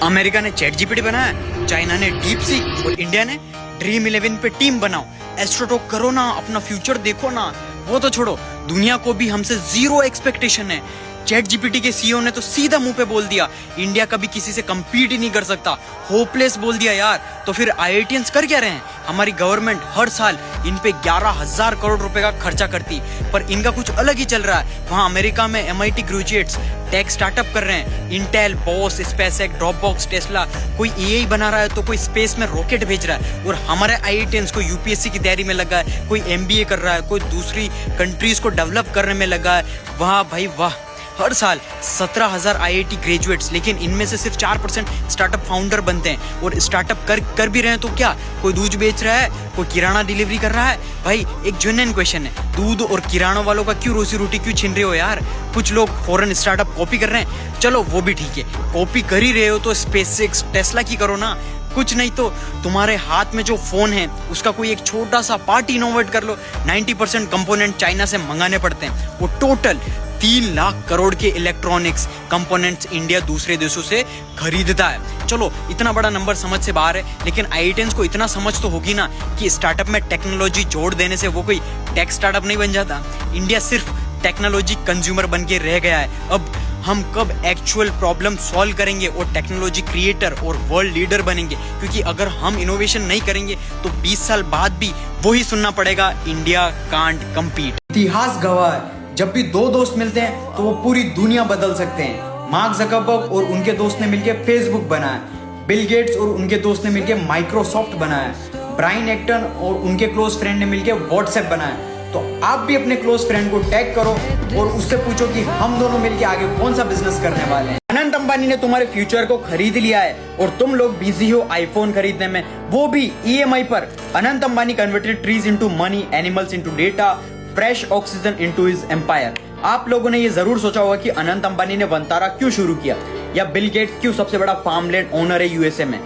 America ने chat GPT बनाया, China ने डीप सीक और इंडिया ने ड्रीम 11 पे टीम बनाओ। एस्ट्रोटॉक करो ना, अपना फ्यूचर देखो ना। वो तो छोड़ो, दुनिया को भी हमसे जीरो एक्सपेक्टेशन है। चैट जीपीटी के सीईओ ने तो सीधा मुंह पे बोल दिया, इंडिया कभी किसी से compete ही नहीं कर सकता। होपलेस बोल दिया यार। तो फिर आईआईटीएंस कर क्या रहे हैं? हमारी गवर्नमेंट हर साल इन पे 11,000 करोड़ रुपए का खर्चा करती, पर इनका कुछ अलग ही चल रहा है। वहाँ अमेरिका में MIT ग्रेजुएट्स टेक स्टार्टअप कर रहे हैं। Intel, boss, SpaceX, Dropbox, Tesla, कोई एआई बना रहा है तो कोई स्पेस में रॉकेट भेज रहा है। और हमारे आईआईटीएंस को यूपीएससी की तैयारी में लगा है, कोई MBA कर रहा है, कोई दूसरी कंट्रीज को डेवलप करने में लगा है। वाह भाई वाह। हर साल 17,000 IIT ग्रेजुएट्स, लेकिन इनमें से सिर्फ 4% स्टार्टअप फाउंडर बनते हैं। और स्टार्टअप कर भी रहे हैं तो क्या? कोई दूध बेच रहा है, कोई किराना डिलीवरी कर रहा है। भाई एक जेन्युइन क्वेश्चन है, दूध और किराना वालों का क्यों रोजी रोटी क्यों छीन रहे हो यार? कुछ लोग फॉरेन स्टार्टअप कॉपी कर रहे हैं, चलो वो भी ठीक है। कॉपी कर ही रहे हो तो स्पेसएक्स, टेस्ला की करो ना। कुछ नहीं तो तुम्हारे हाथ में जो फोन है उसका कोई एक छोटा सा पार्ट इनोवेट कर लो। 90% कंपोनेंट चाइना से मंगाने पड़ते हैं। वो टोटल 3 लाख करोड़ के इलेक्ट्रॉनिक्स कंपोनेंट्स इंडिया दूसरे देशों से खरीदता है। चलो इतना बड़ा नंबर समझ से बाहर है, लेकिन आईआईटीएंस को इतना समझ तो होगी ना कि स्टार्टअप में टेक्नोलॉजी जोड़ देने से वो कोई टेक स्टार्टअप नहीं बन जाता। इंडिया सिर्फ टेक्नोलॉजी कंज्यूमर बन के रह गया है। अब हम कब एक्चुअल प्रॉब्लम सॉल्व करेंगे और टेक्नोलॉजी क्रिएटर और वर्ल्ड लीडर बनेंगे? क्योंकि अगर हम इनोवेशन नहीं करेंगे तो 20 साल बाद भी वही सुनना पड़ेगा, इंडिया कांट कम्पीट। इतिहास गवाह है, जब भी दो दोस्त मिलते हैं तो वो पूरी दुनिया बदल सकते हैं। मार्क ज़करबर्ग और उनके दोस्त ने मिलकर फेसबुक बनाया, बिल गेट्स और उनके दोस्त ने मिलकर माइक्रोसॉफ्ट बनाया, ब्रायन एक्टन और उनके क्लोज फ्रेंड ने मिलकर व्हाट्सएप बनाया। तो आप भी अपने क्लोज फ्रेंड को टैग करो और उससे पूछो कि हम दोनों मिलकर आगे कौन सा बिजनेस करने वाले हैं। अनंत अंबानी ने तुम्हारे फ्यूचर को खरीद लिया है और तुम लोग बिजी हो आईफोन खरीदने में, वो भी EMI पर। Anant Ambani converted trees into money, animals into data, fresh oxygen into his empire. आप लोगों ने ये जरूर सोचा होगा कि अनंत अंबानी ने वंतारा क्यों शुरू किया, या बिल गेट्स क्यों सबसे बड़ा फार्मलैंड ओनर है यूएसए में।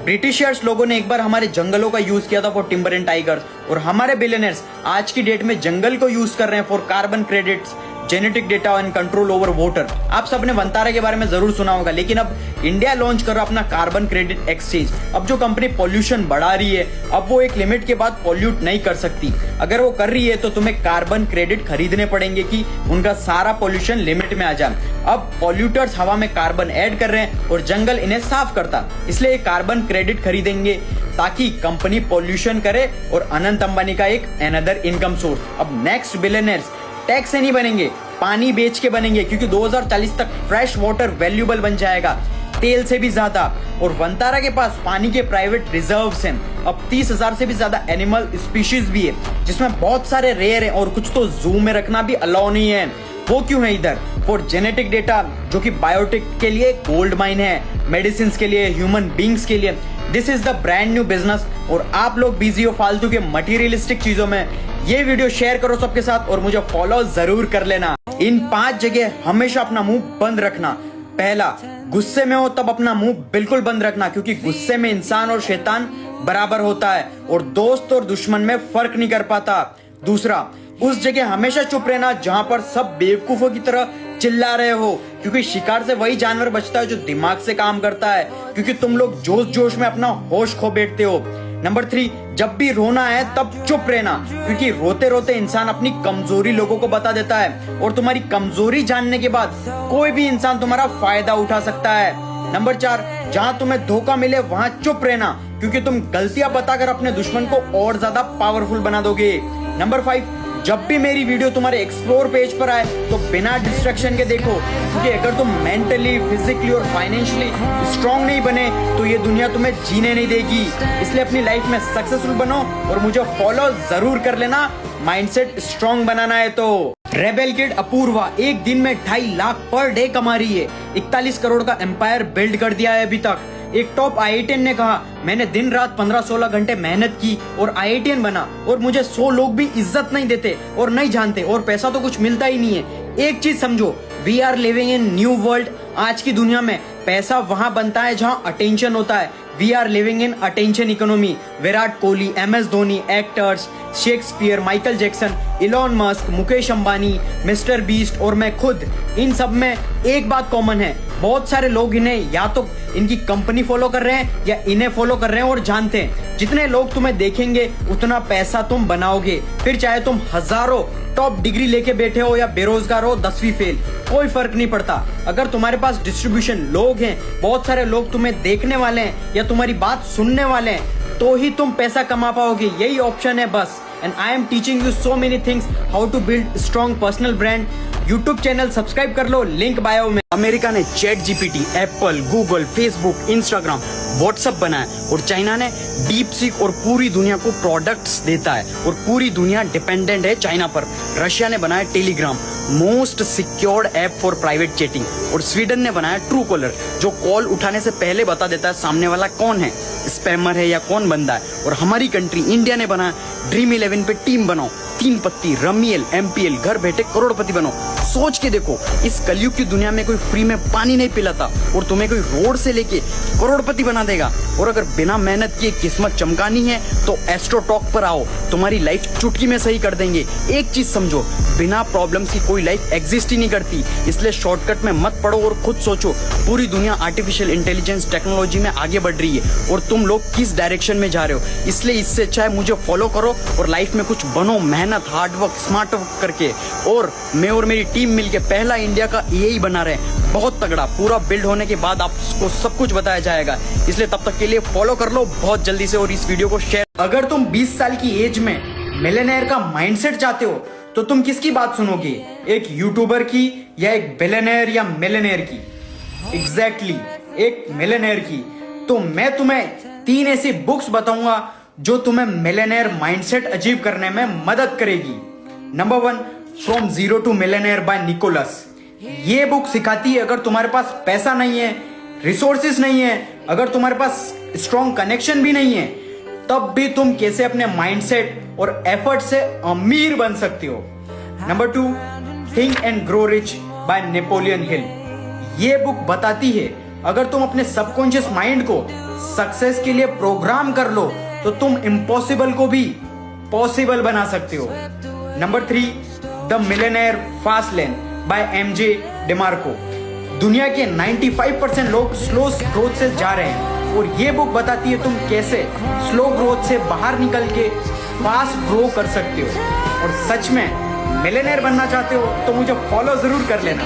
ब्रिटिशर्स लोगों ने एक बार हमारे जंगलों का यूज किया था फॉर टिम्बर एंड टाइगर्स, और हमारे बिलियनर्स आज की डेट में जंगल को यूज कर रहे हैं for carbon credits, genetic data and control over water. आप सबने वंतारा के बारे में जरूर सुना होगा, लेकिन अब इंडिया लॉन्च कर रहा अपना कार्बन क्रेडिट एक्सचेंज। अब जो कंपनी पॉल्यूशन बढ़ा रही है, अब वो एक लिमिट के बाद पॉल्यूट नहीं कर सकती। अगर वो कर रही है तो तुम्हें कार्बन क्रेडिट खरीदने पड़ेंगे कि उनका सारा पॉल्यूशन लिमिट में आ जाए। अब पॉल्यूटर्स हवा में कार्बन ऐड कर रहे हैं और जंगल इन्हें साफ करता, इसलिए कार्बन क्रेडिट खरीदेंगे ताकि कंपनी पॉल्यूशन करे और अनंत अंबानी का एक अनदर इनकम सोर्स। अब नेक्स्ट बिलियनर्स टैक्स से नहीं बनेंगे, पानी बेच के बनेंगे, क्योंकि 2040 तक फ्रेश वाटर वैल्यूबल बन जाएगा, तेल से भी ज्यादा। और वंतारा के पास पानी के प्राइवेट रिजर्व्स हैं। अब 30,000 से भी ज्यादा एनिमल स्पीशीज भी है, जिसमें बहुत सारे रेयर हैं और कुछ तो जू में रखना भी अलाउ नहीं है। वो क्यों है इधर? फॉर जेनेटिक डेटा, जो कि बायोटेक के लिए गोल्ड माइन है, मेडिसिन के लिए, ह्यूमन बींग्स के लिए। This is the brand new business. और आप लोग बिजी हो फालतू के मटीरियलिस्टिक चीजों में। ये वीडियो शेयर करो सबके साथ और मुझे फॉलो जरूर कर लेना। इन 5 जगह हमेशा अपना मुंह बंद रखना। पहला, गुस्से में हो तब अपना मुंह बिल्कुल बंद रखना, क्योंकि गुस्से में इंसान और शैतान बराबर होता है और दोस्त और दुश्मन में फर्क नहीं कर पाता। दूसरा, उस जगह हमेशा चुप रहना जहां पर सब बेवकूफों की तरह चिल्ला रहे हो, क्योंकि शिकार से वही जानवर बचता है जो दिमाग से काम करता है, क्योंकि तुम लोग जोश जोश में अपना होश खो बैठते हो। नंबर 3, जब भी रोना है तब चुप रहना, क्योंकि रोते रोते इंसान अपनी कमजोरी लोगों को बता देता है और तुम्हारी कमजोरी जानने के बाद कोई भी इंसान तुम्हारा फायदा उठा सकता है। नंबर 4, जहां तुम्हें धोखा मिले वहां चुप रहना, क्योंकि तुम गलतियां बताकर अपने दुश्मन को और ज्यादा पावरफुल बना दोगे। नंबर 5, जब भी मेरी वीडियो तुम्हारे एक्सप्लोर पेज पर आए तो बिना डिस्ट्रैक्शन के देखो, क्योंकि अगर तुम मेंटली, फिजिकली और फाइनेंशियली स्ट्रांग नहीं बने तो ये दुनिया तुम्हें जीने नहीं देगी। इसलिए अपनी लाइफ में सक्सेसफुल बनो और मुझे फॉलो जरूर कर लेना, माइंडसेट स्ट्रांग बनाना है तो। रेबेल किड अपूर्वा एक दिन में 2.5 लाख पर डे कमा रही है, 41 करोड़ का एम्पायर बिल्ड कर दिया है अभी तक। एक टॉप आईआईटीएन ने कहा, मैंने दिन रात 15-16 घंटे मेहनत की और आईआईटीएन बना, और मुझे 100 लोग भी इज्जत नहीं देते और नहीं जानते, और पैसा तो कुछ मिलता ही नहीं है। एक चीज समझो, we are living in new world आज की दुनिया में पैसा वहां बनता है जहां अटेंशन होता है। We are living in attention economy. Virat Kohli, MS Dhoni, actors, Shakespeare, Michael Jackson, Elon Musk, Mukesh Ambani, mister Beast और मैं खुद, इन सब में एक बात कॉमन है, बहुत सारे लोग इन्हें या तो इनकी कंपनी फॉलो कर रहे हैं या इन्हें फॉलो कर रहे हैं और जानते हैं जितने लोग तुम्हें देखेंगे उतना पैसा तुम बनाओगे। फिर चाहे तुम हजारों टॉप डिग्री लेके बैठे हो या बेरोजगार हो, 10वीं फेल, कोई फर्क नहीं पड़ता। अगर तुम्हारे पास डिस्ट्रीब्यूशन, लोग हैं, बहुत सारे लोग तुम्हें देखने वाले हैं या तुम्हारी बात सुनने वाले हैं, तो ही तुम पैसा कमा पाओगे। यही ऑप्शन है बस। And I am teaching you so many things how to build strong personal brand. YouTube channel subscribe कर लो, लिंक बायो में। अमेरिका ने ChatGPT, Apple, Google, Facebook, Instagram, WhatsApp बनाया और चाइना ने DeepSeek और पूरी दुनिया को प्रोडक्ट्स देता है और पूरी दुनिया डिपेंडेंट है चाइना पर। रशिया ने बनाया Telegram, most secured app for private chatting, और स्वीडन ने बनाया Truecaller, जो कॉल उठाने से पहले बता देता है सामने वाला कौन है, स्पैमर है या कौन बंदा है। और हमारी कंट्री इंडिया ने बनाया Dream11 पे टीम बनाओ, 3 पत्ती, रमीएल, MPL, घर बैठे करोड़पति बनो। सोच के देखो, इस कलयुग की दुनिया में कोई फ्री में पानी नहीं पिलाता और तुम्हें कोई रोड से लेके करोड़पति बना देगा। और अगर बिना मेहनत किए किस्मत चमकानी है तो एस्ट्रो टॉक पर आओ, तुम्हारी लाइफ चुटकी में सही कर देंगे। एक चीज समझो, बिना प्रॉब्लम्स की कोई लाइफ एग्जिस्ट ही नहीं करती, इसलिए शॉर्टकट में मत पड़ो और खुद सोचो। पूरी दुनिया आर्टिफिशियल इंटेलिजेंस टेक्नोलॉजी में आगे बढ़ रही है और तुम लोग किस डायरेक्शन में जा रहे हो। इसलिए इससे अच्छा है मुझे फॉलो करो और लाइफ में कुछ बनो, मेहनत, हार्डवर्क, स्मार्ट वर्क करके। और मैं और मेरी टीम मिलके पहला इंडिया का AI बना रहे हैं, बहुत तगड़ा। पूरा बिल्ड होने के बाद आपको सब कुछ बताया जाएगा, इसलिए तब तक के लिए फॉलो कर लो बहुत जल्दी से और इस वीडियो को शेयर। अगर तुम 20 साल की एज में मिलियनेयर का माइंडसेट चाहते हो तो तुम किसकी बात सुनोगे, एक यूट्यूबर की या एक बिलियनेयर या मिलियनेयर की? एग्जैक्टली, एक मिलियनेयर की। तो मैं तुम्हें 3 ऐसी बुक्स बताऊंगा जो तुम्हें मिलियनेयर माइंडसेट अचीव करने में मदद करेगी। Number 1, from zero to millionaire by Nicholas. ये बुक सिखाती है अगर तुम्हारे पास पैसा नहीं है, रिसोर्सेस नहीं है, अगर तुम्हारे पास स्ट्रॉन्ग कनेक्शन भी नहीं है, तब भी तुम कैसे अपने माइंडसेट और एफर्ट से अमीर बन सकते हो। Number 2, think and grow rich by Napoleon Hill. ये बुक बताती है अगर तुम अपने सबकॉन्शियस माइंड को सक्सेस के लिए प्रोग्राम कर लो तो तुम इम्पॉसिबल को भी पॉसिबल बना सकते हो। Number 3, the millionaire fast lane by MJ DeMarco. दुनिया के 95% लोग स्लो ग्रोथ से जा रहे हैं और ये बुक बताती है तुम कैसे स्लो ग्रोथ से बाहर निकल के फास्ट ग्रो कर सकते हो। और सच में मिलियनेयर बनना चाहते हो तो मुझे फॉलो जरूर कर लेना।